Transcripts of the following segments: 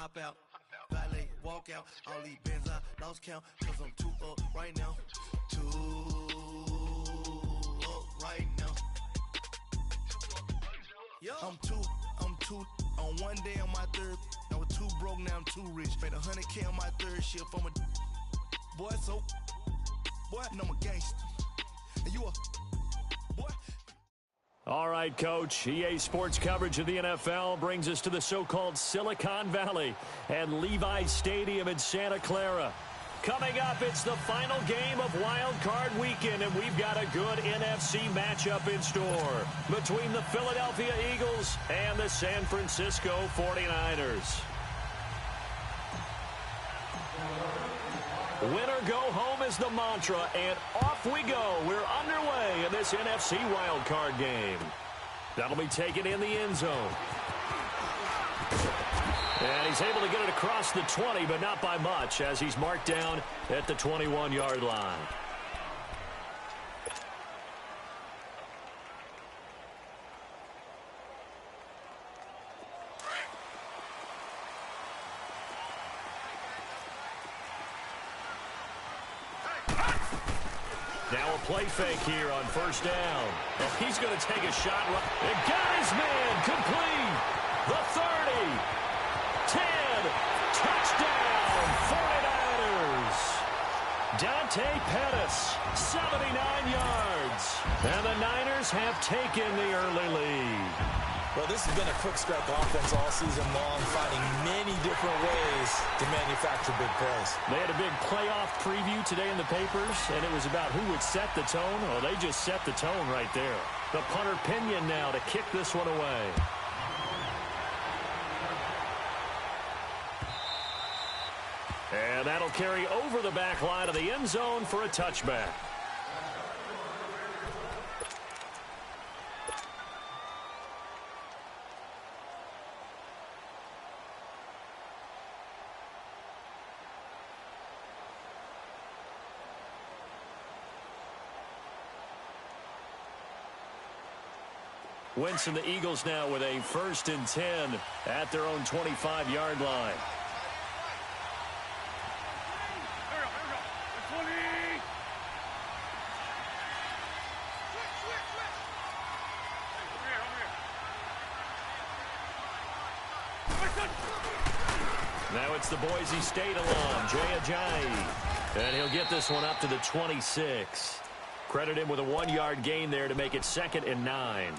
hop out, valet, walk out. All these bands I lost count, cause I'm too up right now. Too up right now. I'm too on one day on my third. I was too broke, now I'm too rich. Made 100K on my third shift. I'm a boy, so boy, and I'm a gangster. And you a boy. All right, Coach. EA Sports coverage of the NFL brings us to the so-called Silicon Valley and Levi's Stadium in Santa Clara. Coming up, it's the final game of Wild Card Weekend, and we've got a good NFC matchup in store between the Philadelphia Eagles and the San Francisco 49ers. Winner go home is the mantra, and off we go. We're underway in this NFC wildcard game. That'll be taken in the end zone. And he's able to get it across the 20, but not by much, as he's marked down at the 21-yard line. Now a play fake here on first down. And he's going to take a shot. And got his man complete. The 30. 10. Touchdown. 49ers. Dante Pettis, 79 yards. And the Niners have taken the early lead. Well, this has been a quick-strike offense all season long, finding many different ways to manufacture big plays. They had a big playoff preview today in the papers, and it was about who would set the tone. Well, they just set the tone right there. The punter Pinion now to kick this one away. And that'll carry over the back line of the end zone for a touchback. Wentz and the Eagles now with a 1st and 10 at their own 25-yard line. Now it's the Boise State alum, Jay Ajayi. And he'll get this one up to the 26. Credit him with a 1-yard gain there to make it 2nd and 9.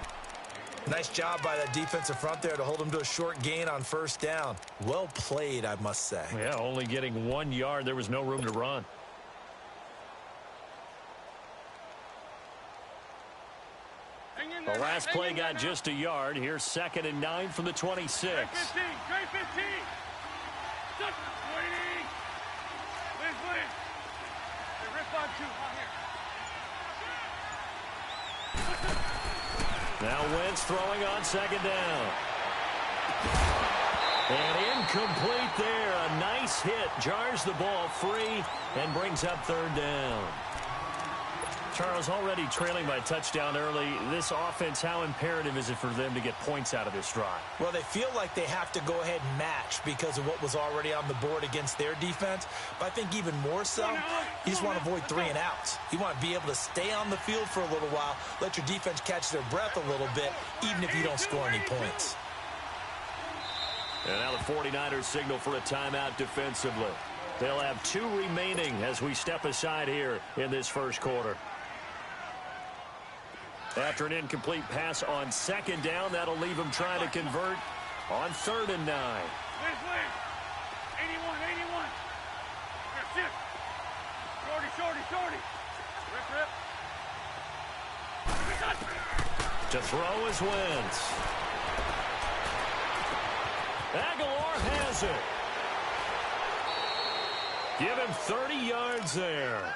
Nice job by that defensive front there to hold him to a short gain on first down. Well played, I must say. Yeah, only getting 1 yard. There was no room to run. The last play got just a yard. Here's 2nd and 9 from the 26. Trey 15. Trey 15. 20. Please. Hey, rip on 2. Out here. Now Wentz throwing on 2nd down. And incomplete there. A nice hit. Jars the ball free and brings up 3rd down. Charles, already trailing by a touchdown early. This offense, how imperative is it for them to get points out of this drive? Well, they feel like they have to go ahead and match because of what was already on the board against their defense. But I think even more so, you just want to avoid 3 and outs. You want to be able to stay on the field for a little while, let your defense catch their breath a little bit, even if you don't score any points. And now the 49ers signal for a timeout defensively. They'll have 2 remaining as we step aside here in this first quarter. After an incomplete pass on 2nd down, that'll leave him trying to convert on 3rd and 9. Win. 81. Here, shift. Shorty. Rip. To throw is Wentz. Aguilar has it. Give him 30 yards there.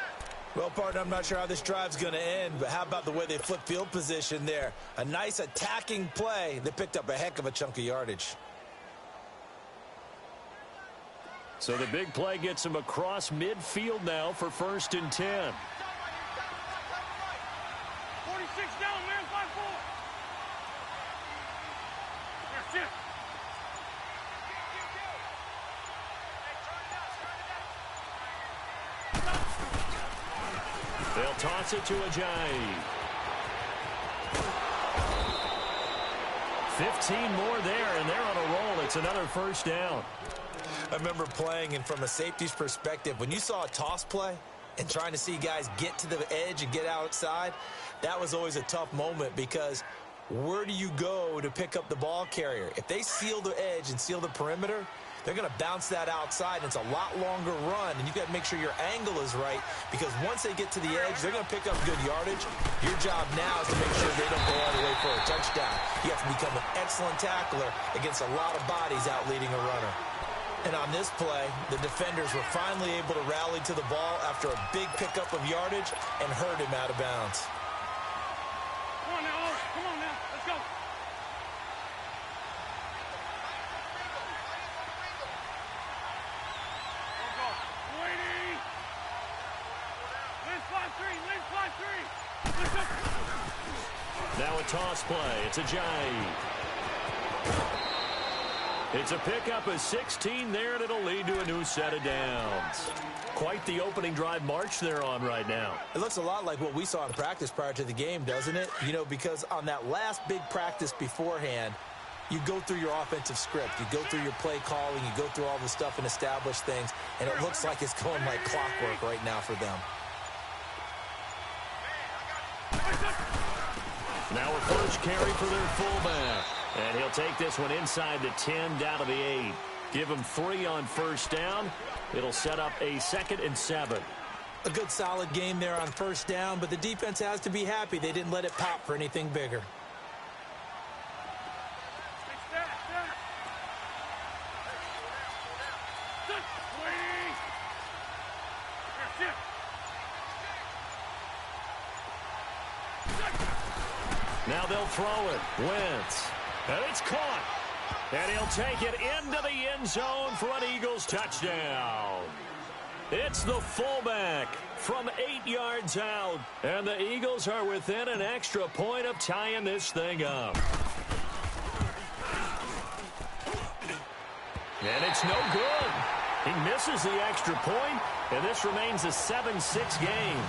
Well, partner, I'm not sure how this drive's going to end, but how about the way they flip field position there? A nice attacking play. They picked up a heck of a chunk of yardage. So the big play gets him across midfield now for 1st and 10. 46 down, man, 5-4. Here, shift. They'll toss it to Ajayi. 15 more there, and they're on a roll. It's another first down. I remember playing, and from a safety's perspective, when you saw a toss play and trying to see guys get to the edge and get outside, that was always a tough moment because where do you go to pick up the ball carrier? If they seal the edge and seal the perimeter, they're going to bounce that outside, and it's a lot longer run, and you've got to make sure your angle is right because once they get to the edge, they're going to pick up good yardage. Your job now is to make sure they don't go all the way for a touchdown. You have to become an excellent tackler against a lot of bodies out leading a runner. And on this play, the defenders were finally able to rally to the ball after a big pickup of yardage and hurt him out of bounds. Come on now, come on now, let's go. Waiting. Lynch 5-3, Lynch 5-3. Let's go. Now a toss play. It's Ajayi. It's a pickup of 16 there, and it'll lead to a new set of downs. Quite the opening drive march they're on right now. It looks a lot like what we saw in practice prior to the game, doesn't it? You know, because on that last big practice beforehand, you go through your offensive script. You go through your play calling. You go through all the stuff and establish things, and it looks like it's going like clockwork right now for them. Now a first carry for their fullback. And he'll take this one inside the 10, down to the 8. Give him 3 on first down. It'll set up a 2nd and 7. A good solid game there on first down, but the defense has to be happy they didn't let it pop for anything bigger. Now they'll throw it. Wentz. And it's caught. And he'll take it into the end zone for an Eagles touchdown. It's the fullback from 8 yards out. And the Eagles are within an extra point of tying this thing up. And it's no good. He misses the extra point, and this remains a 7-6 game.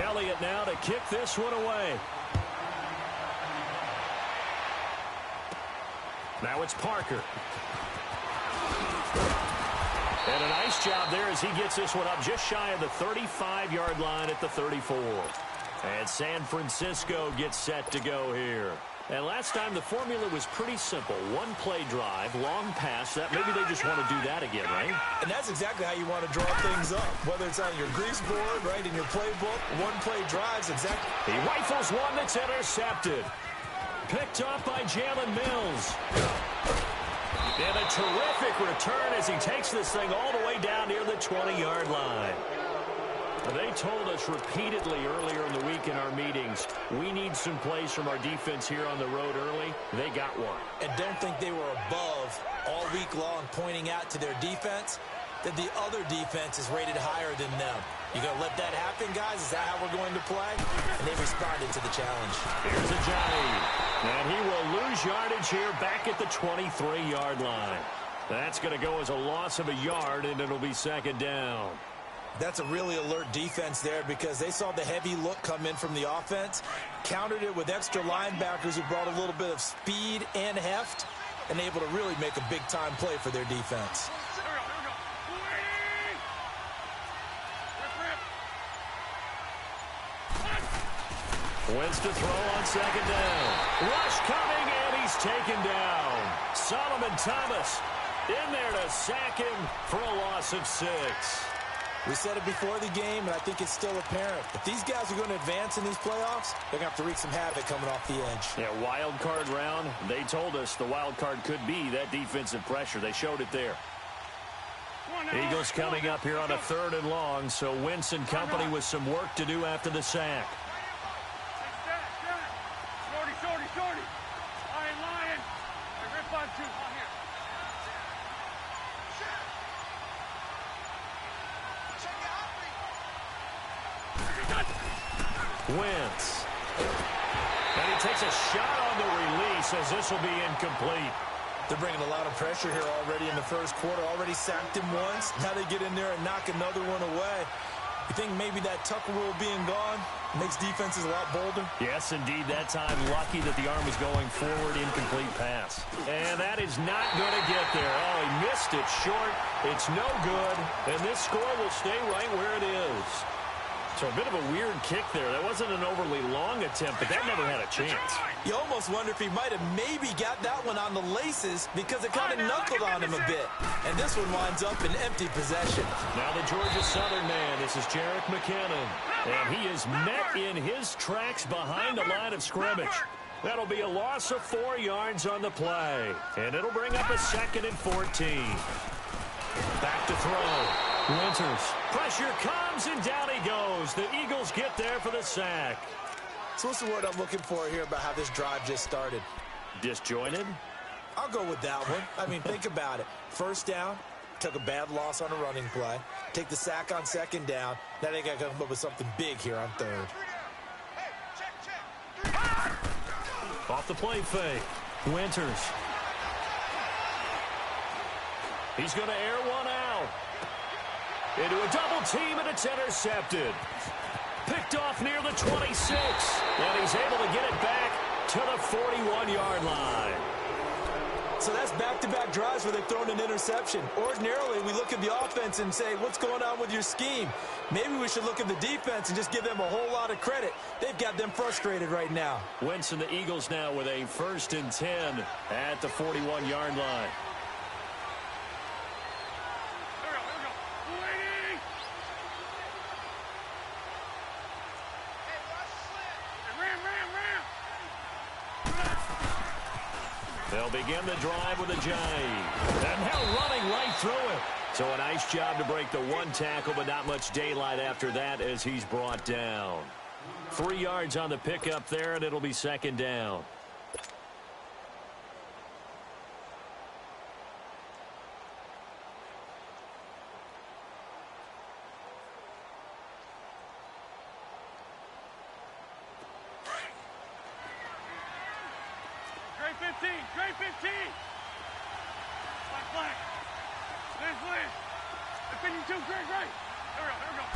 Elliott now to kick this one away. Now it's Parker. And a nice job there as he gets this one up just shy of the 35-yard line at the 34. And San Francisco gets set to go here. And last time the formula was pretty simple. One play drive, long pass. That maybe they just want to do that again, right? And that's exactly how you want to draw things up. Whether it's on your grease board, right, in your playbook, one play drives exactly. He rifles one that's intercepted. Picked off by Jalen Mills. And a terrific return as he takes this thing all the way down near the 20-yard line. They told us repeatedly earlier in the week in our meetings, we need some plays from our defense here on the road early. They got one. And don't think they were above all week long pointing out to their defense that the other defense is rated higher than them. You going to let that happen, guys? Is that how we're going to play? And they responded to the challenge. Here's Ajayi. And he will lose yardage here back at the 23-yard line. That's going to go as a loss of a yard, and it'll be 2nd down. That's a really alert defense there because they saw the heavy look come in from the offense, countered it with extra linebackers who brought a little bit of speed and heft, and able to really make a big-time play for their defense. Wentz to throw on 2nd down. Rush coming, and he's taken down. Solomon Thomas in there to sack him for a loss of 6. We said it before the game, and I think it's still apparent. If these guys are going to advance in these playoffs, they're going to have to wreak some havoc coming off the edge. Yeah, wild card round. They told us the wild card could be that defensive pressure. They showed it there. Eagles coming up here on a 3rd and long, so Wentz and company with some work to do after the sack. Shorty. Lion. Rip 5-2. On here. Wentz. And he takes a shot on the release as this will be incomplete. They're bringing a lot of pressure here already in the first quarter. Already sacked him once. Now they get in there and knock another one away. You think maybe that Tucker rule being gone makes defenses a lot bolder? Yes, indeed. That time, lucky that the arm was going forward, incomplete pass. And that is not going to get there. Oh, he missed it short. It's no good. And this score will stay right where it is. So a bit of a weird kick there. That wasn't an overly long attempt, but that never had a chance. You almost wonder if he might have maybe got that one on the laces because it kind of knuckled on him a bit. And this one winds up in empty possession. Now the Georgia Southern man. This is Jarek McKinnon. And he is met in his tracks behind the line of scrimmage. That'll be a loss of 4 yards on the play. And it'll bring up a 2nd and 14. Back to throw. Winters. Pressure comes, and down he goes. The Eagles get there for the sack. So what's the word I'm looking for here about how this drive just started? Disjointed? I'll go with that one. I mean, think about it. First down, took a bad loss on a running play. Take the sack on 2nd down. Now they got to come up with something big here on 3rd. Off the play fake. Winters. He's going to air one out. Into a double team, and it's intercepted. Picked off near the 26. And he's able to get it back to the 41-yard line. So that's back-to-back drives where they've thrown an interception. Ordinarily, we look at the offense and say, what's going on with your scheme? Maybe we should look at the defense and just give them a whole lot of credit. They've got them frustrated right now. Wentz and the Eagles now with a 1st and 10 at the 41-yard line. They'll begin the drive with a jive. And now running right through it. So a nice job to break the 1 tackle, but not much daylight after that as he's brought down. 3 yards on the pickup there, and it'll be 2nd down. Trey 15. Black. Liz. Opinion 2, great. Here we go.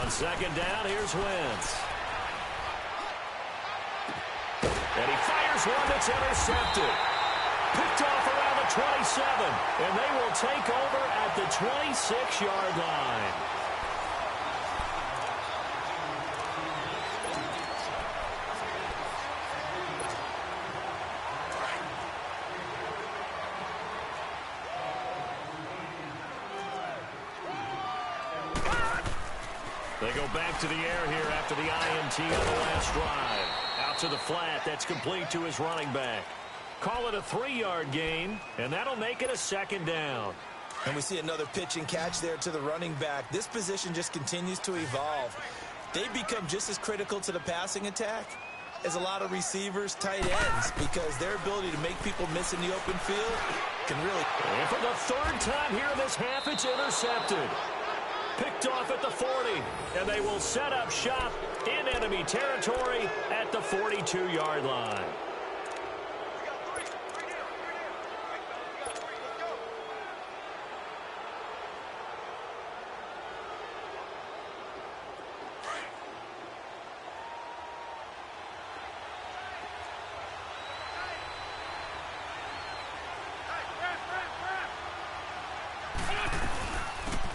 On 2nd down, here's Wentz. And he fires one that's intercepted. Picked off around the 27. And they will take over at the 26-yard line. They go back to the air here after the INT on the last drive. Out to the flat. That's complete to his running back. Call it a 3-yard gain, and that'll make it a 2nd down. And we see another pitch and catch there to the running back. This position just continues to evolve. They become just as critical to the passing attack as a lot of receivers, tight ends, because their ability to make people miss in the open field can really... And for the 3rd time here in this half, it's intercepted. Picked off at the 40, and they will set up shop in enemy territory at the 42-yard line.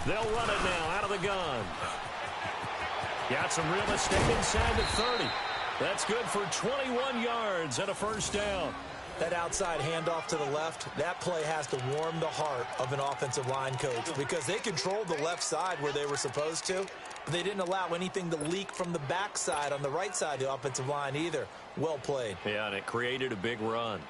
They'll run it now out of the gun. Got some real estate inside the 30. That's good for 21 yards and a 1st down. That outside handoff to the left, that play has to warm the heart of an offensive line coach because they controlled the left side where they were supposed to, but they didn't allow anything to leak from the backside on the right side of the offensive line either. Well played. Yeah, and it created a big run.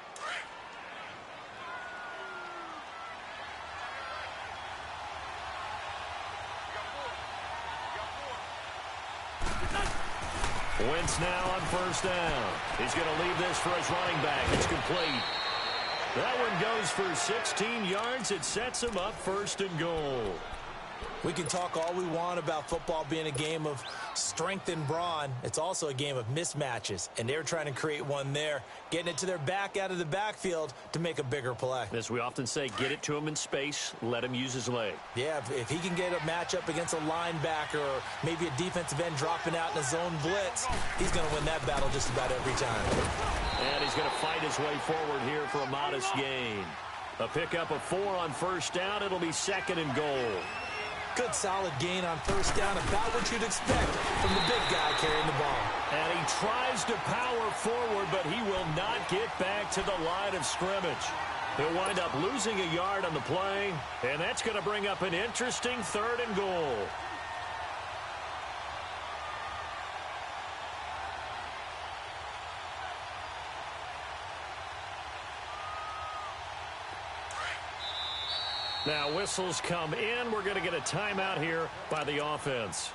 Wentz now on 1st down. He's going to leave this for his running back. It's complete. That one goes for 16 yards. It sets him up 1st and goal. We can talk all we want about football being a game of strength and brawn. It's also a game of mismatches, and they're trying to create one there, getting it to their back out of the backfield to make a bigger play. As we often say, get it to him in space, let him use his leg. Yeah, if he can get a matchup against a linebacker or maybe a defensive end dropping out in a zone blitz, he's going to win that battle just about every time. And he's going to fight his way forward here for a modest gain. A pickup of 4 on first down. It'll be 2nd and goal. Good solid gain on first down, about what you'd expect from the big guy carrying the ball. And he tries to power forward, but he will not get back to the line of scrimmage. He'll wind up losing a yard on the play, and that's going to bring up an interesting 3rd and goal. Now whistles come in. We're going to get a timeout here by the offense.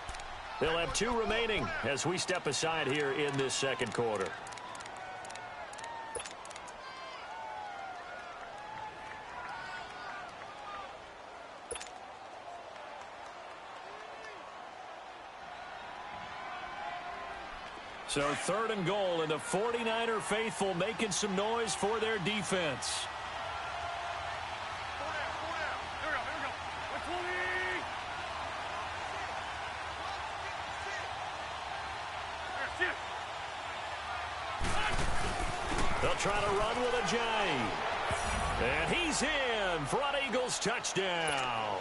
They'll have 2 remaining as we step aside here in this second quarter. So 3rd and goal, and the 49er faithful making some noise for their defense. They'll try to run with Ajayi. And he's in. Front Eagles touchdown.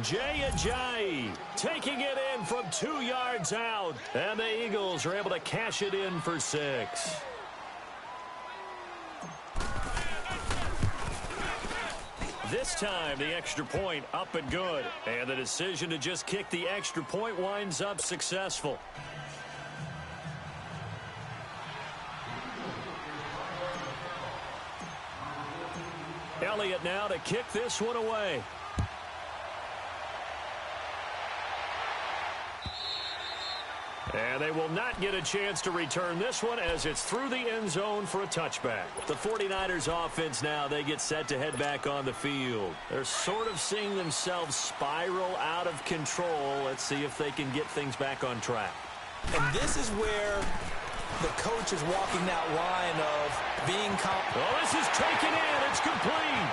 Jay Ajayi taking it in from 2 yards out. And the Eagles are able to cash it in for 6. This time, the extra point up and good. And the decision to just kick the extra point winds up successful. Elliott now to kick this one away. And they will not get a chance to return this one as it's through the end zone for a touchback. The 49ers offense now, they get set to head back on the field. They're sort of seeing themselves spiral out of control. Let's see if they can get things back on track. And this is where the coach is walking that line of being confident. Oh, this is taken in. It's complete.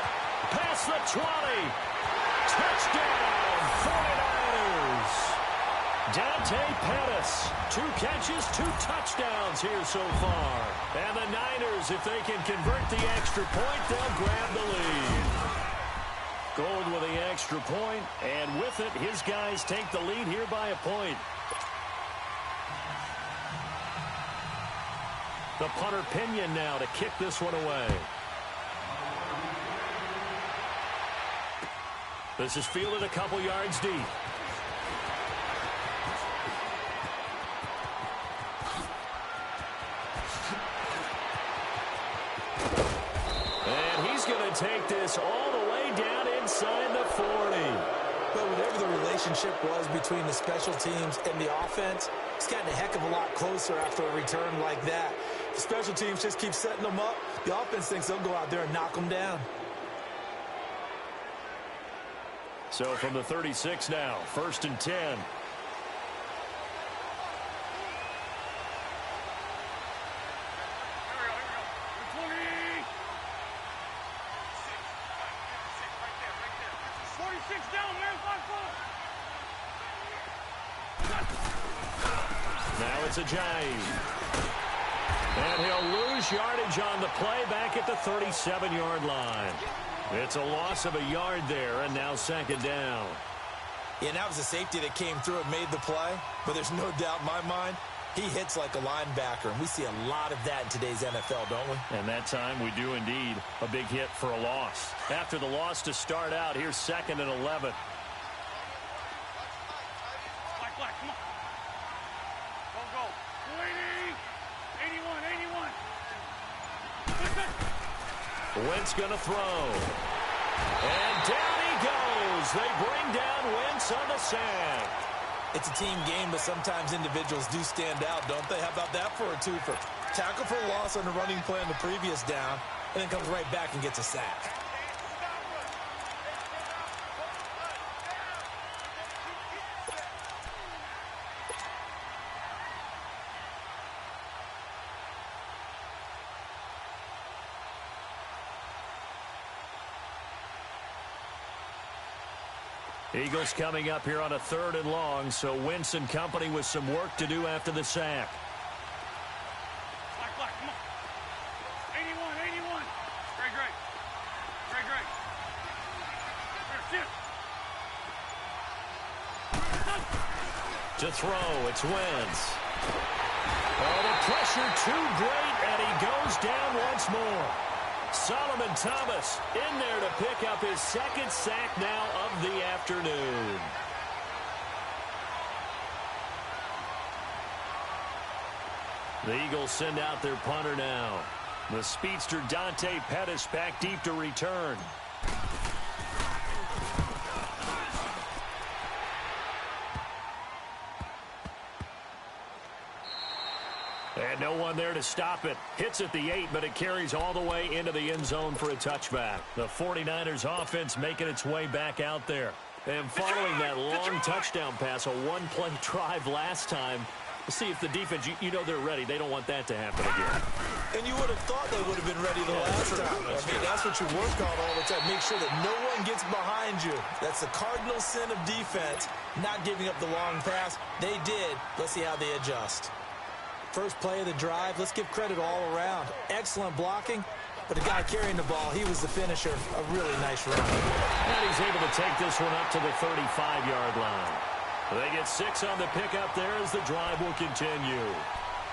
Past the 20. Touchdown, 49ers. Dante Pettis, 2 catches, 2 touchdowns here so far. And the Niners, if they can convert the extra point, they'll grab the lead. Gold with the extra point, and with it, his guys take the lead here by a point. The punter Pinion now to kick this one away. This is fielded a couple yards deep. And he's going to take this all the way down inside the 40. But whatever the relationship was between the special teams and the offense, it's gotten a heck of a lot closer after a return like that. The special teams just keep setting them up. The offense thinks they'll go out there and knock them down. So from the 36 now, 1st and 10. Now it's Ajayi. And he'll lose yardage on the play back at the 37-yard line. It's a loss of a yard there, and now 2nd down. Yeah, and that was a safety that came through and made the play. But there's no doubt in my mind, he hits like a linebacker. And we see a lot of that in today's NFL, don't we? And that time we do indeed. A big hit for a loss. After the loss to start out, here's 2nd and 11. Come on. Go. 80, 81. Wentz going to throw. And down he goes. They bring down Wentz on the sack. It's a team game, but sometimes individuals do stand out, don't they? How about that for a twofer? Tackle for a loss on the running play on the previous down, and then comes right back and gets a sack. Eagles coming up here on a 3rd and long, so Wentz and company with some work to do after the sack. Black, come on. 81. Great. To throw, it's Wentz. Oh, the pressure too great, and he goes down once more. Solomon Thomas in there to pick up his 2nd sack now of the afternoon. The Eagles send out their punter now. The speedster Dante Pettis back deep to return. And no one there to stop it. Hits at the 8, but it carries all the way into the end zone for a touchback. The 49ers offense making its way back out there. And following that long touchdown pass, a one-play drive last time, see if the defense, you know they're ready. They don't want that to happen again. And you would have thought they would have been ready the last time. I mean, that's what you work on all the time. Make sure that no one gets behind you. That's the cardinal sin of defense, not giving up the long pass. They did. Let's see how they adjust. First play of the drive, let's give credit all around. Excellent blocking, but the guy carrying the ball, he was the finisher. A really nice run. And he's able to take this one up to the 35-yard line. They get 6 on the pickup there as the drive will continue.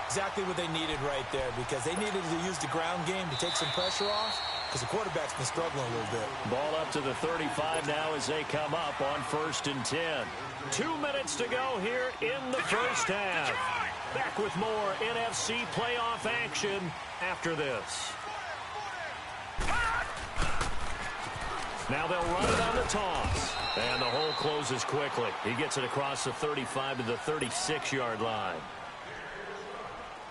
Exactly what they needed right there, because they needed to use the ground game to take some pressure off, because the quarterback's been struggling a little bit. Ball up to the 35 now as they come up on 1st and 10. 2 minutes to go here in the first half. Back with more NFC playoff action after this. Now they'll run it on the toss. And the hole closes quickly. He gets it across the 35 to the 36-yard line.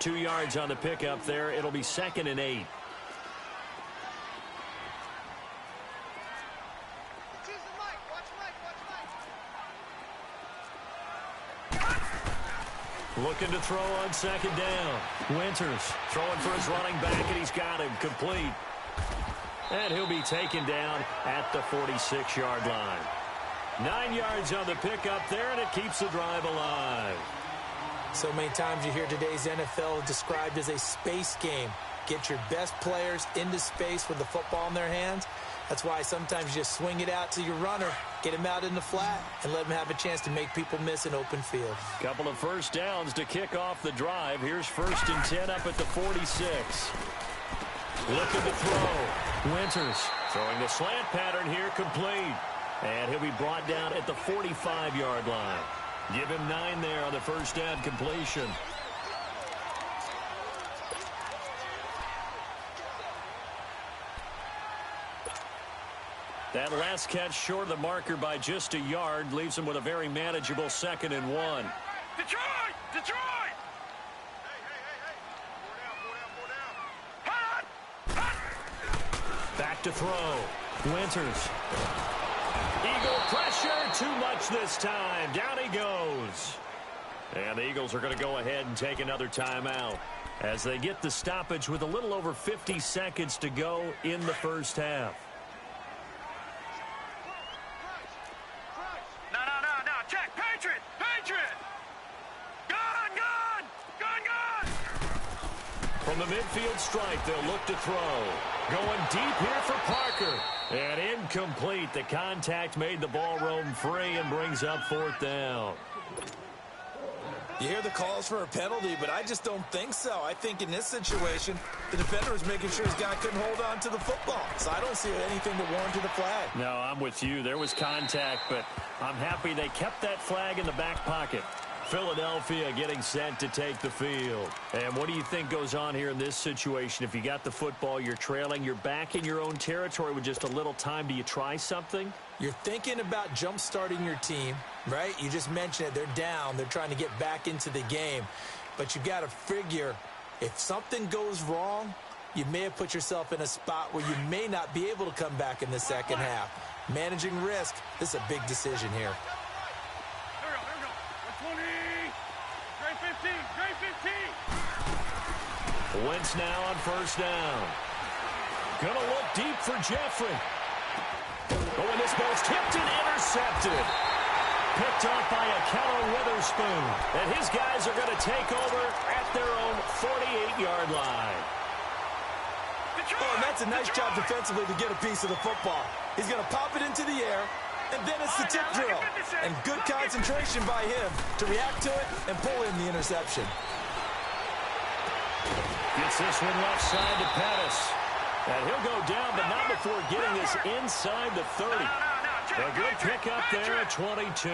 2 yards on the pickup there. It'll be 2nd and 8. Looking to throw on 2nd down. Winters throwing for his running back, and he's got him complete. And he'll be taken down at the 46-yard line. 9 yards on the pickup there, and it keeps the drive alive. So many times you hear today's NFL described as a space game. Get your best players into space with the football in their hands. That's why sometimes you just swing it out to your runner, get him out in the flat, and let him have a chance to make people miss an open field. Couple of first downs to kick off the drive. Here's 1st and 10 up at the 46. Looking to throw. Winters throwing the slant pattern here, complete. And he'll be brought down at the 45-yard line. Give him 9 there on the first down completion. That last catch short of the marker by just a yard leaves him with a very manageable 2nd and 1. Detroit! Back to throw. Winters. Eagle pressure, too much this time. Down he goes. And the Eagles are going to go ahead and take another timeout as they get the stoppage with a little over 50 seconds to go in the first half. No. Check. Patriot! Gun! From the midfield strike, they'll look to throw. Going deep here for Parker. And incomplete. The contact made the ball roam free and brings up 4th down. You hear the calls for a penalty, but I just don't think so. I think in this situation, the defender was making sure his guy couldn't hold on to the football. So I don't see anything that warranted a flag. No, I'm with you. There was contact, but I'm happy they kept that flag in the back pocket. Philadelphia getting set to take the field. And what do you think goes on here in this situation? If you got the football, you're trailing, you're back in your own territory with just a little time. Do you try something? You're thinking about jump-starting your team, right? You just mentioned it. They're down. They're trying to get back into the game. But you got to figure, if something goes wrong, you may have put yourself in a spot where you may not be able to come back in the second half. Managing risk, this is a big decision here. There we go. 120. Great 15. Wentz now on 1st down. Gonna look deep for Jeffrey. Oh, and this ball's tipped and intercepted. Picked off by a Keller Witherspoon. And his guys are going to take over at their own 48-yard line. Oh, and that's a nice job defensively to get a piece of the football. He's going to pop it into the air, and then it's the tip drill. And good concentration by him to react to it and pull in the interception. Gets this one left side to Pettis. And he'll go down, but not before getting this inside the 30. A good pickup there at 22.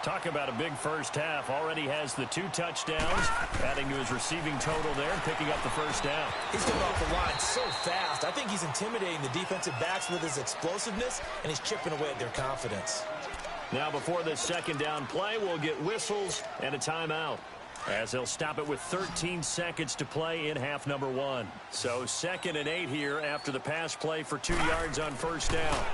Talk about a big first half. Already has the 2 touchdowns, adding to his receiving total there and picking up the first down. He's coming off the line so fast. I think he's intimidating the defensive backs with his explosiveness, and he's chipping away at their confidence. Now before this second down play, we'll get whistles and a timeout, as they'll stop it with 13 seconds to play in half number 1. So 2nd and 8 here after the pass play for 2 yards on first down.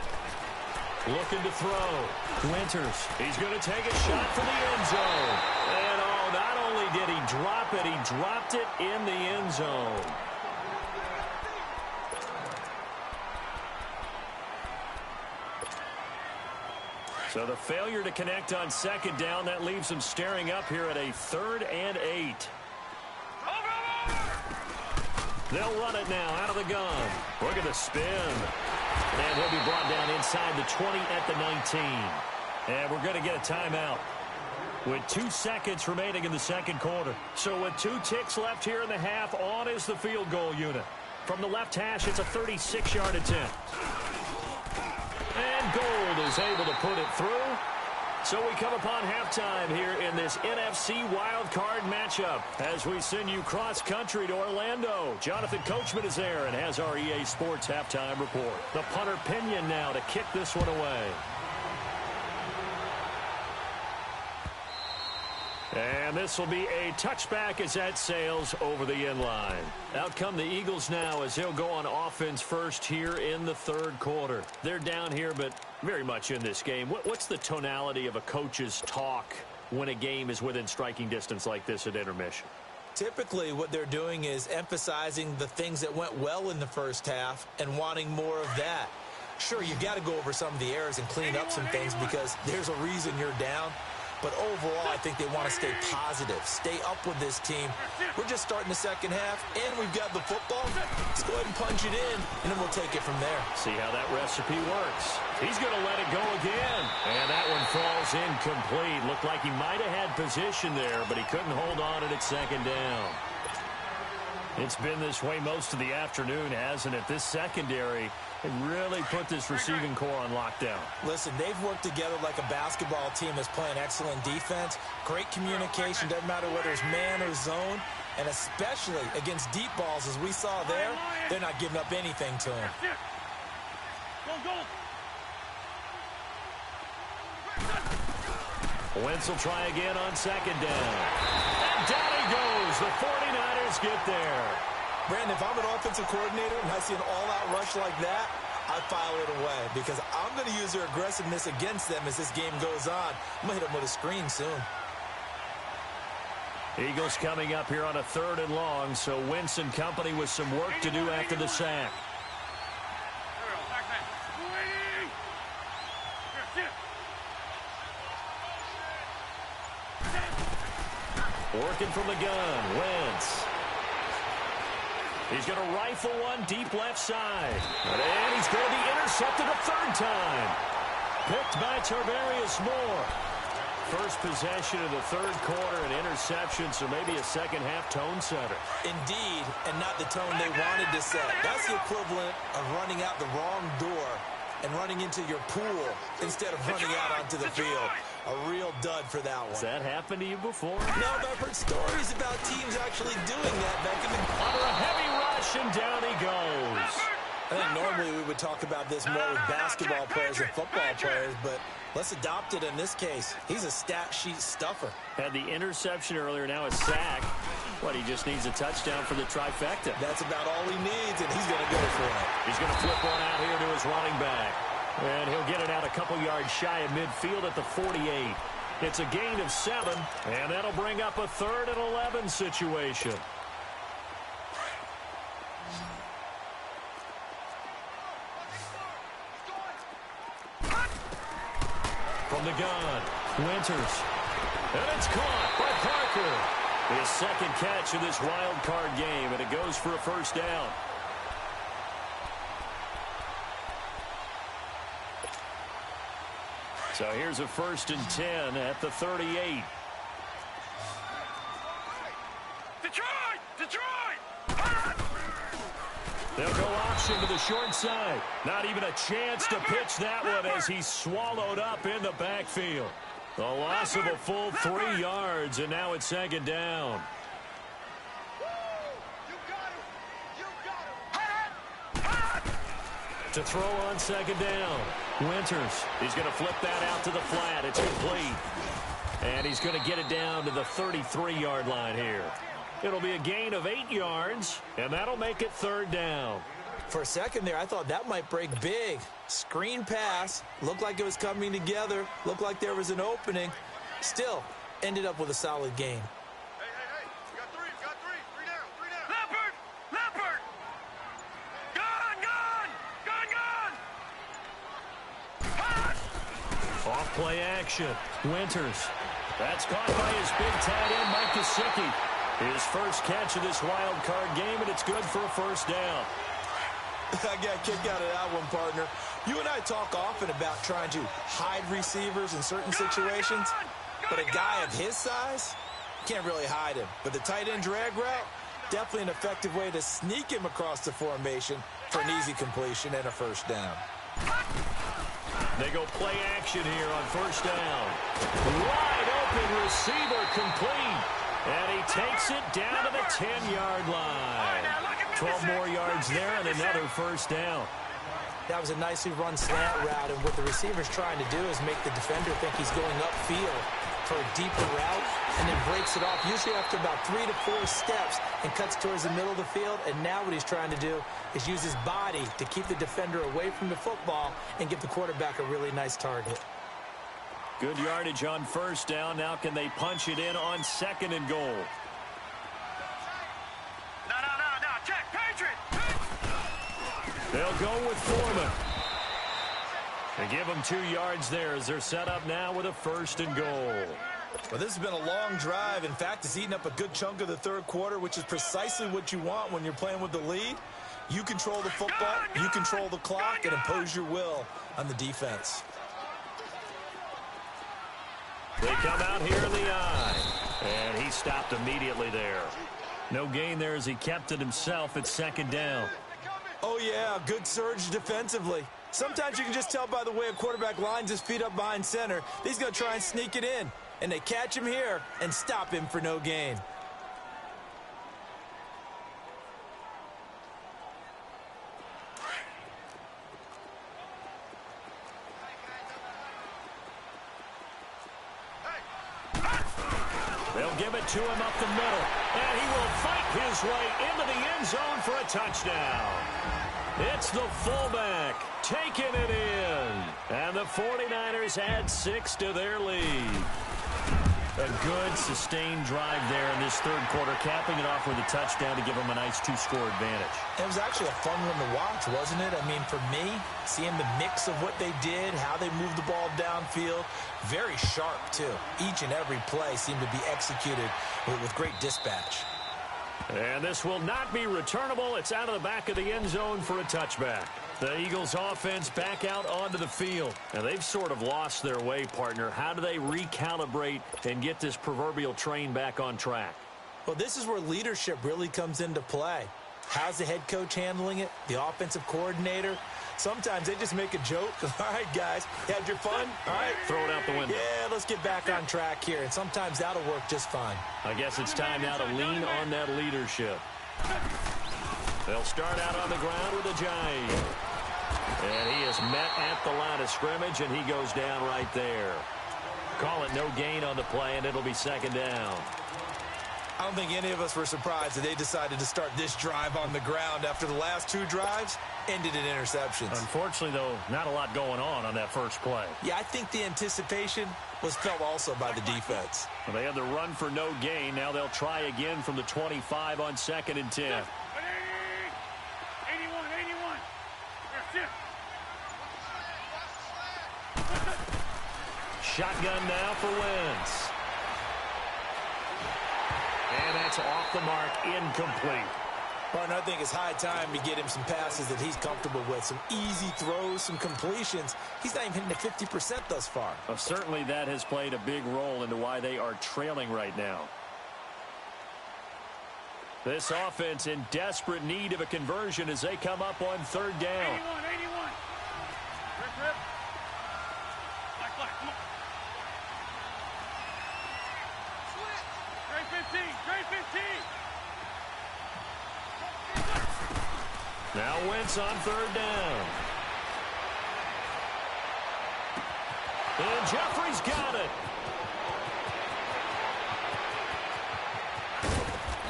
Looking to throw. Winters. He's going to take a shot for the end zone. And oh, not only did he drop it, he dropped it in the end zone. So the failure to connect on second down, that leaves him staring up here at a 3rd and 8. They'll run it now out of the gun. Look at the spin. And he'll be brought down inside the 20 at the 19. And we're going to get a timeout with 2 seconds remaining in the second quarter. So with 2 ticks left here in the half, on is the field goal unit. From the left hash, it's a 36-yard attempt. And Gold is able to put it through. So we come upon halftime here in this NFC wildcard matchup as we send you cross-country to Orlando. Jonathan Coachman is there and has our EA Sports halftime report. The punter Pinion now to kick this one away. And this will be a touchback as that sails over the end line. Out come the Eagles now as they'll go on offense first here in the third quarter. They're down here, but very much in this game. What's the tonality of a coach's talk when a game is within striking distance like this at intermission? Typically, what they're doing is emphasizing the things that went well in the first half and wanting more of that. Sure, you've got to go over some of the errors and clean up some things because there's a reason you're down. But overall, I think they want to stay positive, stay up with this team. We're just starting the second half, and we've got the football. Let's go ahead and punch it in, and then we'll take it from there. See how that recipe works. He's going to let it go again. And that one falls incomplete. Looked like he might have had position there, but he couldn't hold on at it second down. It's been this way most of the afternoon, hasn't it? This secondary really put this receiving core on lockdown. Listen, they've worked together like a basketball team that's playing excellent defense. Great communication, doesn't matter whether it's man or zone. And especially against deep balls, as we saw there, they're not giving up anything to him. Wentz will try again on second down. And down he goes. The 49ers get there. Brandon, if I'm an offensive coordinator and I see an all-out rush like that, I file it away because I'm going to use their aggressiveness against them as this game goes on. I'm going to hit them with a screen soon. Eagles coming up here on a 3rd and long, so Wentz and company with some work to do after the sack. Working from the gun, Wentz. He's going to rifle one deep left side. And he's going to be intercepted a 3rd time. Picked by Tarvarius Moore. First possession of the 3rd quarter, an interception, so maybe a second half tone setter. Indeed, and not the tone they wanted to set. That's the equivalent of running out the wrong door and running into your pool instead of running out onto the field. A real dud for that one. Has that happened to you before? No, but I've heard stories about teams actually doing that back in the... Under a heavy rush, and down he goes. I think normally we would talk about this more with basketball players and football players, but let's adopt it in this case. He's a stat sheet stuffer. Had the interception earlier, now a sack. What, he just needs a touchdown for the trifecta. That's about all he needs, and he's going to go for it. He's going to flip one out here to his running back. And he'll get it out a couple yards shy of midfield at the 48. It's a gain of 7, and that'll bring up a 3rd and 11 situation. from the gun. Winters. And it's caught by Parker. His second catch of this wild card game, and it goes for a first down. So here's a 1st and 10 at the 38. Detroit! They'll go option to the short side. Not even a chance to pitch that one as he's swallowed up in the backfield. The loss of a full 3 yards, and now it's 2nd down. To throw on 2nd down. Winters. He's going to flip that out to the flat. It's complete. And he's going to get it down to the 33-yard line here. It'll be a gain of 8 yards, and that'll make it 3rd down. For a second there, I thought that might break big. Screen pass. Looked like it was coming together. Looked like there was an opening. Still, ended up with a solid game. Hey. You got three. Three down. Leopard! Gun! Off-play action. Winters. That's caught by his big tight end, Mike Gesicki. His first catch of this wild card game, and it's good for a first down. I got a kick out of that one, partner. You and I talk often about trying to hide receivers in certain situations, but a guy of his size, can't really hide him. But the tight end drag route, definitely an effective way to sneak him across the formation for an easy completion and a first down. They go play action here on first down. Wide open receiver complete. And he takes it down to the 10-yard line. 12 more yards there and another first down. That was a nicely run slant route, and what the receiver's trying to do is make the defender think he's going upfield for a deeper route and then breaks it off, usually after about 3 to 4 steps, and cuts towards the middle of the field. And now what he's trying to do is use his body to keep the defender away from the football and give the quarterback a really nice target. Good yardage on first down. Now can they punch it in on 2nd and goal? No. Check, Patriot! They'll go with Foreman. They give him 2 yards there as they're set up now with a 1st and goal. Well, this has been a long drive. In fact, it's eaten up a good chunk of the third quarter, which is precisely what you want when you're playing with the lead. You control the football, you control the clock, and impose your will on the defense. They come out here in the eye, and he stopped immediately there. No gain there as he kept it himself at 2nd down. Oh, yeah, good surge defensively. Sometimes you can just tell by the way a quarterback lines his feet up behind center. He's going to try and sneak it in, and they catch him here and stop him for no gain. They'll give it to him up the middle, and he will fight his way into the end zone for a touchdown. It's the fullback taking it in, and the 49ers add 6 to their lead. A good, sustained drive there in this third quarter, capping it off with a touchdown to give them a nice 2-score advantage. It was actually a fun one to watch, wasn't it? I mean, for me, seeing the mix of what they did, how they moved the ball downfield, very sharp, too. Each and every play seemed to be executed with great dispatch. And this will not be returnable. It's out of the back of the end zone for a touchback. The Eagles offense back out onto the field. And they've sort of lost their way, partner. How do they recalibrate and get this proverbial train back on track? Well, this is where leadership really comes into play. How's the head coach handling it? The offensive coordinator? Sometimes they just make a joke. All right, guys, you had your fun? All right. Throw it out the window. Yeah, let's get back on track here. And sometimes that'll work just fine. I guess it's time now to lean on that leadership. They'll start out on the ground with Ajayi. And he is met at the line of scrimmage, and he goes down right there. Call it no gain on the play, and it'll be 2nd down. I don't think any of us were surprised that they decided to start this drive on the ground after the last 2 drives ended in interceptions. Unfortunately, though, not a lot going on that first play. Yeah, I think the anticipation was felt also by the defense. Well, they had the run for no gain. Now they'll try again from the 25 on 2nd and 10. 81. That's it. shotgun now for Wentz. And that's off the mark, incomplete. Well, I think it's high time to get him some passes that he's comfortable with. Some easy throws, some completions. He's not even hitting the 50% thus far. Well, certainly that has played a big role into why they are trailing right now. This offense in desperate need of a conversion as they come up on third down. 81. Rip. Black, come on. Trade 15. Now Wentz on third down. And Jeffrey's got it.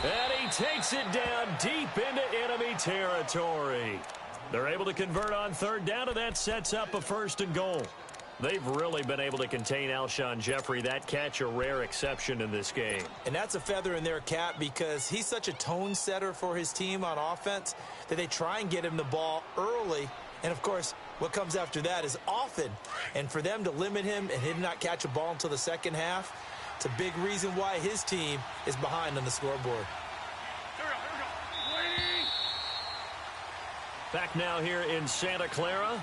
And he takes it down deep into enemy territory. They're able to convert on third down, and that sets up a 1st and goal. They've really been able to contain Alshon Jeffrey. That catch a rare exception in this game. And that's a feather in their cap because he's such a tone setter for his team on offense that they try and get him the ball early. And, of course, what comes after that is often. And for them to limit him and him not catch a ball until the second half, it's a big reason why his team is behind on the scoreboard. Here we go. Waiting. Back now here in Santa Clara.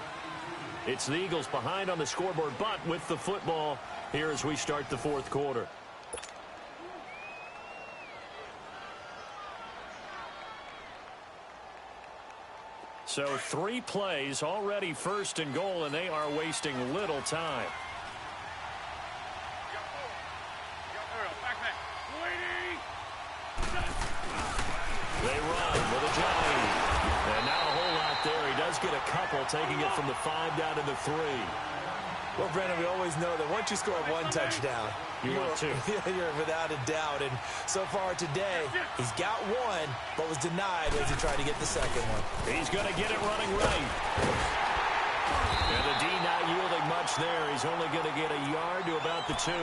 It's the Eagles behind on the scoreboard, but with the football here as we start the 4th quarter. So 3 plays, already 1st and goal, and they are wasting little time. They run with a Johnny. And not a whole lot there. He does get a couple, taking it from the 5 down to the 3. Well, Brandon, we always know that once you score 1 touchdown, you want 2. You're without a doubt. And so far today, he's got 1, but was denied as he tried to get the second one. He's going to get it running right. And the D not yielding much there. He's only going to get a yard to about the 2.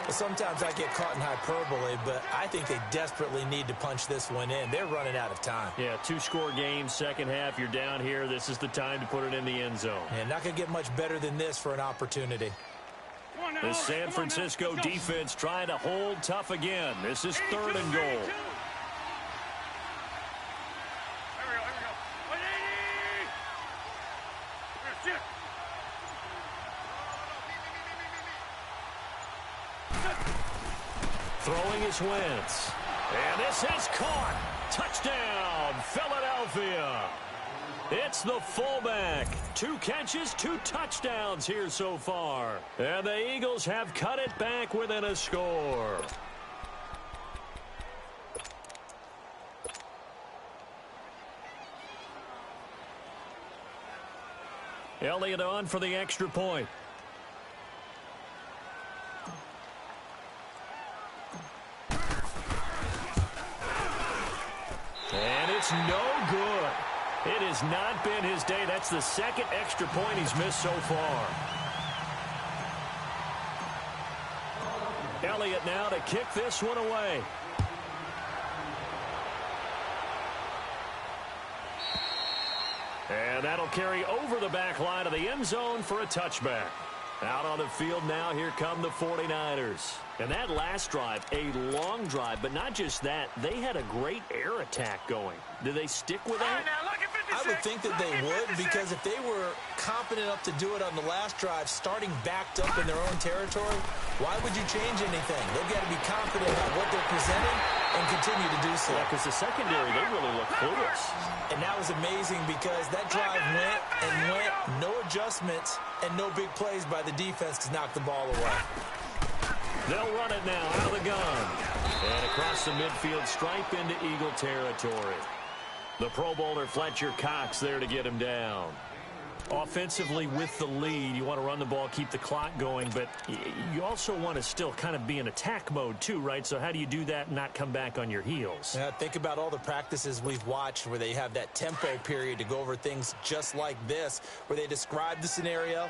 Sometimes I get caught in hyperbole, but I think they desperately need to punch this one in. They're running out of time. Yeah, 2-score game, second half. You're down here. This is the time to put it in the end zone. And not going to get much better than this for an opportunity. The San Francisco defense trying to hold tough again. This is 3rd and goal. Here we go. 180. Throwing is Wentz. And this is caught. Touchdown, Philadelphia. It's the fullback. 2 catches, 2 touchdowns here so far. And the Eagles have cut it back within a score. Elliott on for the extra point. And it's no good. It has not been his day. That's the 2nd extra point he's missed so far. Elliott now to kick this one away. And that'll carry over the back line of the end zone for a touchback. Out on the field now, here come the 49ers. And that last drive, a long drive, but not just that. They had a great air attack going. Do they stick with that? I would think that they would, because if they were confident enough to do it on the last drive, starting backed up in their own territory, why would you change anything? They've got to be confident about what they're presenting and continue to do so. Yeah, because the secondary, they really look clueless. And that was amazing because that drive went and went, no adjustments, and no big plays by the defense to knock the ball away. They'll run it now out of the gun. And across the midfield stripe into Eagle territory. The Pro Bowler Fletcher Cox there to get him down. Offensively with the lead, you want to run the ball, keep the clock going, but you also want to still kind of be in attack mode too, right? So how do you do that and not come back on your heels? Yeah, think about all the practices we've watched where they have that tempo period to go over things just like this, where they describe the scenario,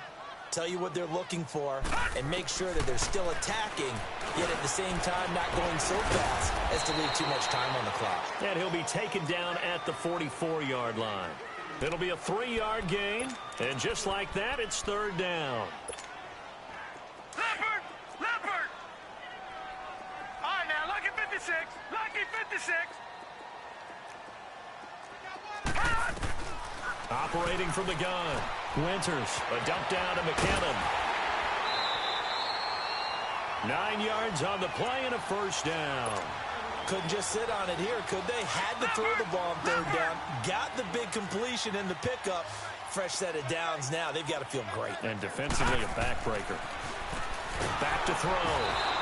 tell you what they're looking for, and make sure that they're still attacking, yet at the same time not going so fast as to leave too much time on the clock. And he'll be taken down at the 44-yard line. It'll be a 3-yard gain, and just like that, it's 3rd down. Operating from the gun. Winters, a dump down to McKinnon. 9 yards on the play and a first down. Couldn't just sit on it here, could they? Had to throw the ball on third down. Got the big completion in the pickup. Fresh set of downs now. They've got to feel great. And defensively a backbreaker. Back to throw.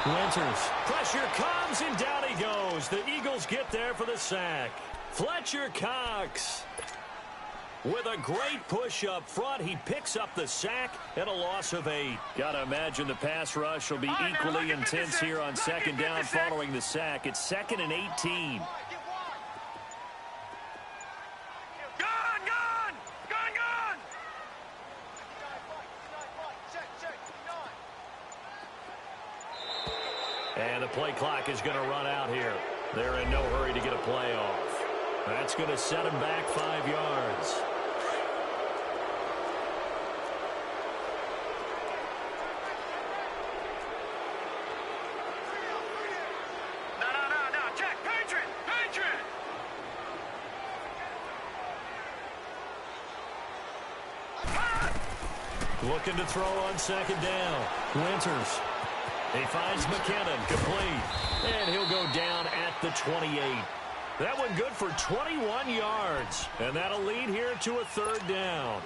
Winters. Pressure comes and down he goes. The Eagles get there for the sack. Fletcher Cox. With a great push up front, he picks up the sack and a loss of 8. Gotta imagine the pass rush will be equally intense here on second down following the sack. It's 2nd and 18. And the play clock is going to run out here. They're in no hurry to get a play off. That's going to set him back 5 yards. Looking to throw on second down. Winters. He finds McKinnon, complete. And he'll go down at the 28. That one good for 21 yards. And that'll lead here to a third down.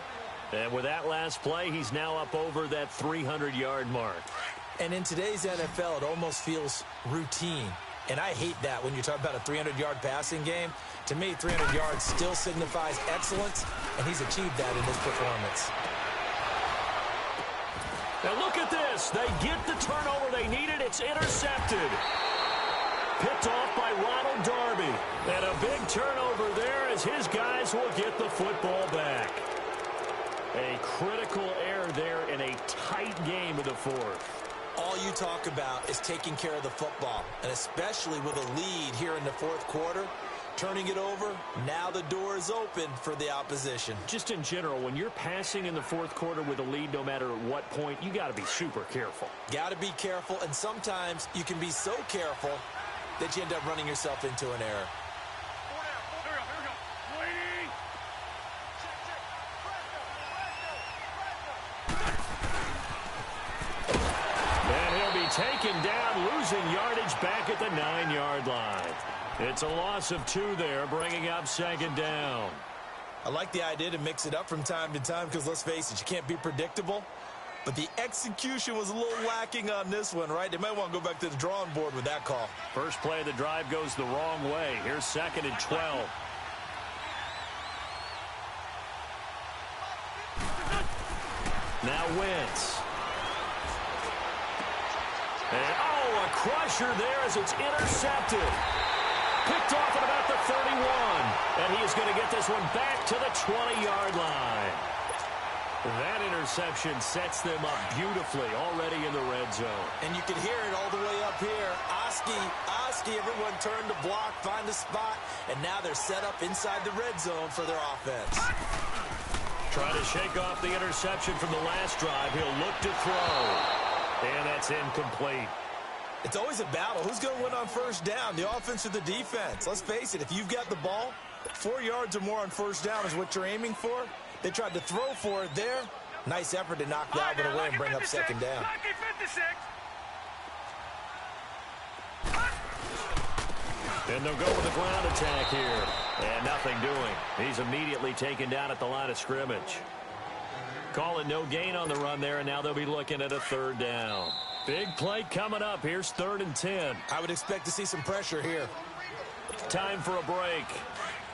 And with that last play, he's now up over that 300-yard mark. And in today's NFL, it almost feels routine. And I hate that when you talk about a 300-yard passing game. To me, 300 yards still signifies excellence, and he's achieved that in his performance. Now look at this. They get the turnover they needed. It's intercepted. Picked off by Ronald Darby. And a big turnover there as his guys will get the football back. A critical error there in a tight game of the fourth. All you talk about is taking care of the football, and especially with a lead here in the fourth quarter. Turning it over, now the door is open for the opposition. Just in general, when you're passing in the fourth quarter with a lead, no matter at what point, you got to be super careful. Got to be careful, and sometimes you can be so careful that you end up running yourself into an error. And he'll be taken down, losing yardage back at the 9-yard line. It's a loss of 2 there, bringing up second down. I like the idea to mix it up from time to time because, let's face it, you can't be predictable. But the execution was a little lacking on this one, right? They might want to go back to the drawing board with that call. First play of the drive goes the wrong way. Here's 2nd and 12. Now Wentz. And, oh, a crusher there as it's intercepted. Picked off at about the 31. And he is going to get this one back to the 20-yard line. That interception sets them up beautifully already in the red zone. And you can hear it all the way up here. Oski, everyone turned to block, find a spot, and now they're set up inside the red zone for their offense. Trying to shake off the interception from the last drive. He'll look to throw. And that's incomplete. It's always a battle. Who's going to win on first down, the offense or the defense? Let's face it, if you've got the ball, 4 yards or more on first down is what you're aiming for. They tried to throw for it there. Nice effort to knock that one away and bring up second down. And they'll go with a ground attack here. And nothing doing. He's immediately taken down at the line of scrimmage. Call it no gain on the run there, and now they'll be looking at a third down. Big play coming up. Here's 3rd and 10. I would expect to see some pressure here. Time for a break.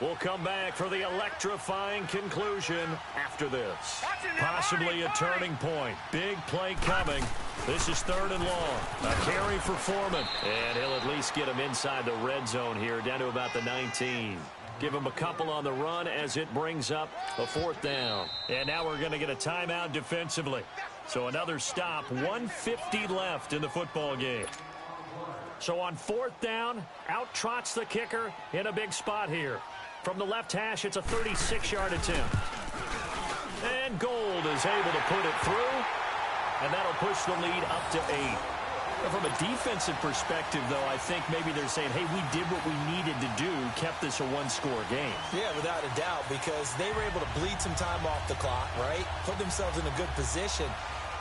We'll come back for the electrifying conclusion after this. Possibly a turning point. Big play coming. This is 3rd and long. A carry for Foreman. And he'll at least get him inside the red zone here, down to about the 19. Give him a couple on the run as it brings up a 4th down. And now we're going to get a timeout defensively. So another stop, 1:50 left in the football game. So on 4th down, out trots the kicker in a big spot here. From the left hash, it's a 36-yard attempt. And Gold is able to put it through. And that'll push the lead up to 8. From a defensive perspective, though, I think maybe they're saying, hey, we did what we needed to do, kept this a one-score game. Yeah, without a doubt, because they were able to bleed some time off the clock, right? Put themselves in a good position,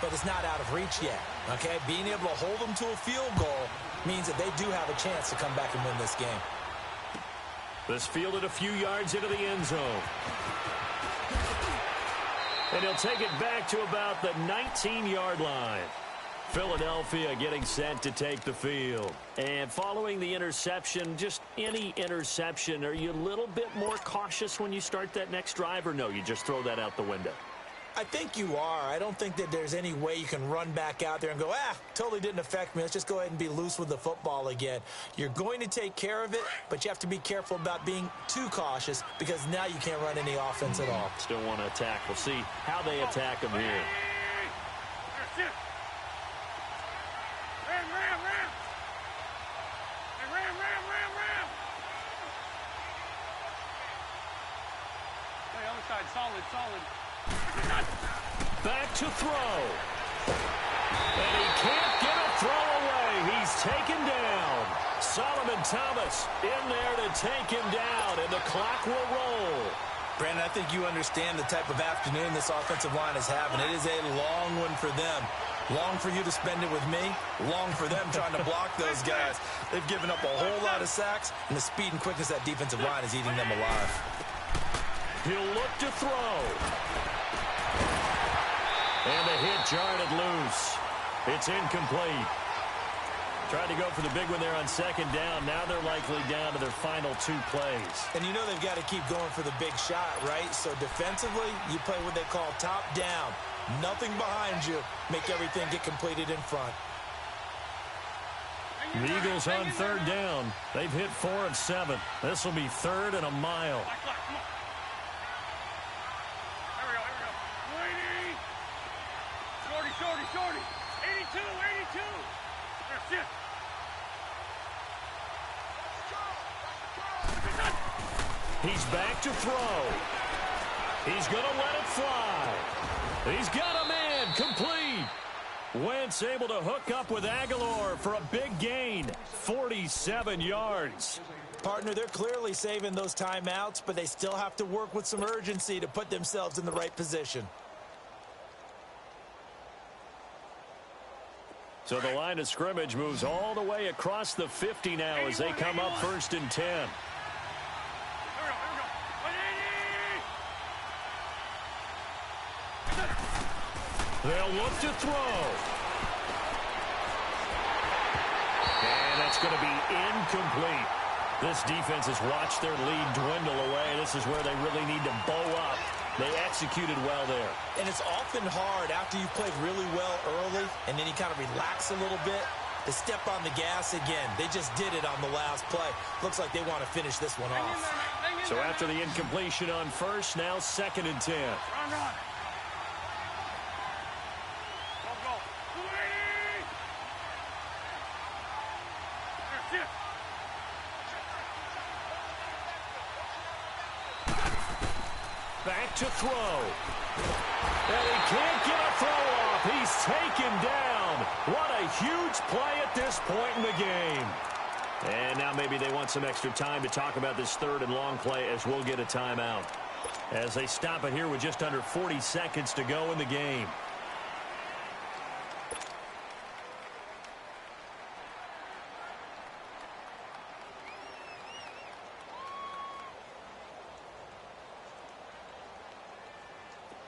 but it's not out of reach yet, okay? Being able to hold them to a field goal means that they do have a chance to come back and win this game. This fielded a few yards into the end zone. And he'll take it back to about the 19-yard line. Philadelphia getting set to take the field. And following the interception, just any interception, are you a little bit more cautious when you start that next drive, or no, you just throw that out the window? I think you are. I don't think that there's any way you can run back out there and go, totally didn't affect me. Let's just go ahead and be loose with the football again. You're going to take care of it, but you have to be careful about being too cautious because now you can't run any offense at all. Still want to attack. We'll see how they attack them here. Solid. Back to throw. And he can't get a throw away. He's taken down. Solomon Thomas in there to take him down, and the clock will roll. Brandon, I think you understand the type of afternoon this offensive line is having. It is a long one for them. Long for you to spend it with me. Long for them trying to block those guys. They've given up a whole lot of sacks, and the speed and quickness of that defensive line is eating them alive. He'll look to throw. And the hit jarred it loose. It's incomplete. Tried to go for the big one there on second down. Now they're likely down to their final 2 plays. And you know they've got to keep going for the big shot, right? So defensively, you play what they call top down. Nothing behind you. Make everything get completed in front. The Eagles on third down. They've hit 4 of 7. This will be 3rd and a mile. Shorty. 82. That's it. He's back to throw. He's going to let it fly. He's got a man complete. Wentz able to hook up with Aguilar for a big gain. 47 yards. Partner, they're clearly saving those timeouts, but they still have to work with some urgency to put themselves in the right position. So the line of scrimmage moves all the way across the 50 now as they come up 1st and 10. They'll look to throw. And that's going to be incomplete. This defense has watched their lead dwindle away. This is where they really need to bow up. They executed well there. And it's often hard after you've played really well early and then you kind of relax a little bit to step on the gas again. They just did it on the last play. Looks like they want to finish this one off. So after the incompletion on first, now 2nd and 10. Run. Go. That's it. Back to throw. And he can't get a throw off. He's taken down. What a huge play at this point in the game. And now maybe they want some extra time to talk about this 3rd and long play as we'll get a timeout. As they stop it here with just under 40 seconds to go in the game.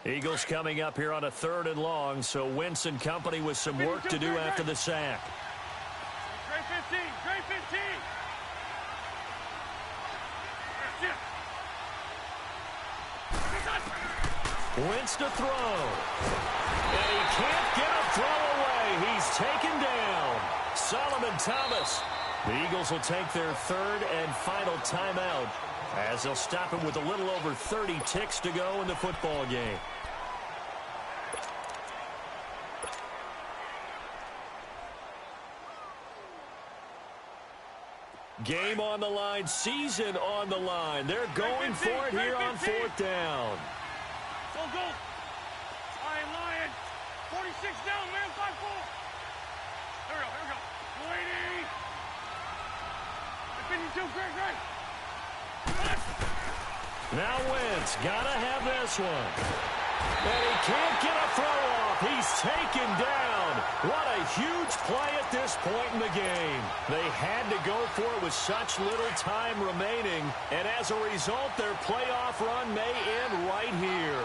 Eagles coming up here on a 3rd and long, so Wentz and company with some work to do after the sack. Trey 15. That's it. Wentz to throw. And he can't get a throw away. He's taken down. Solomon Thomas. The Eagles will take their 3rd and final timeout as they'll stop him with a little over 30 ticks to go in the football game. Game on the line, season on the line. They're going for it here on 4th down. Go. Lion. 46 down, man. 5-4. Now Wentz, gotta have this one. And he can't get a throw off. He's taken down. What a huge play at this point in the game. They had to go for it with such little time remaining. And as a result, their playoff run may end right here.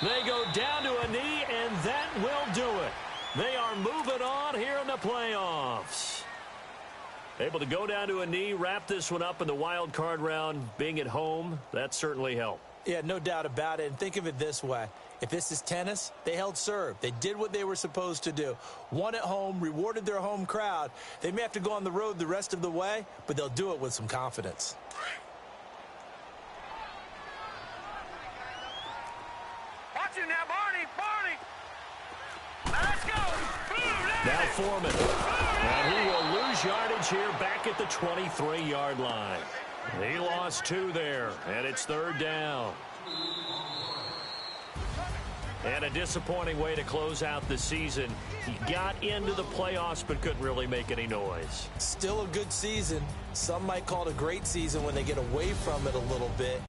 They go down to a knee, and that will do it. They are moving on here in the playoffs. Able to go down to a knee, wrap this one up in the wild card round. Being at home, that certainly helped. Yeah, no doubt about it. And think of it this way. If this is tennis, they held serve. They did what they were supposed to do. Won at home, rewarded their home crowd. They may have to go on the road the rest of the way, but they'll do it with some confidence. Watch it now, Barney. Let's go. Now Foreman. And he will lose yardage here back at the 23-yard line. He lost 2 there, and it's 3rd down. And a disappointing way to close out the season. He got into the playoffs but couldn't really make any noise. Still a good season. Some might call it a great season when they get away from it a little bit.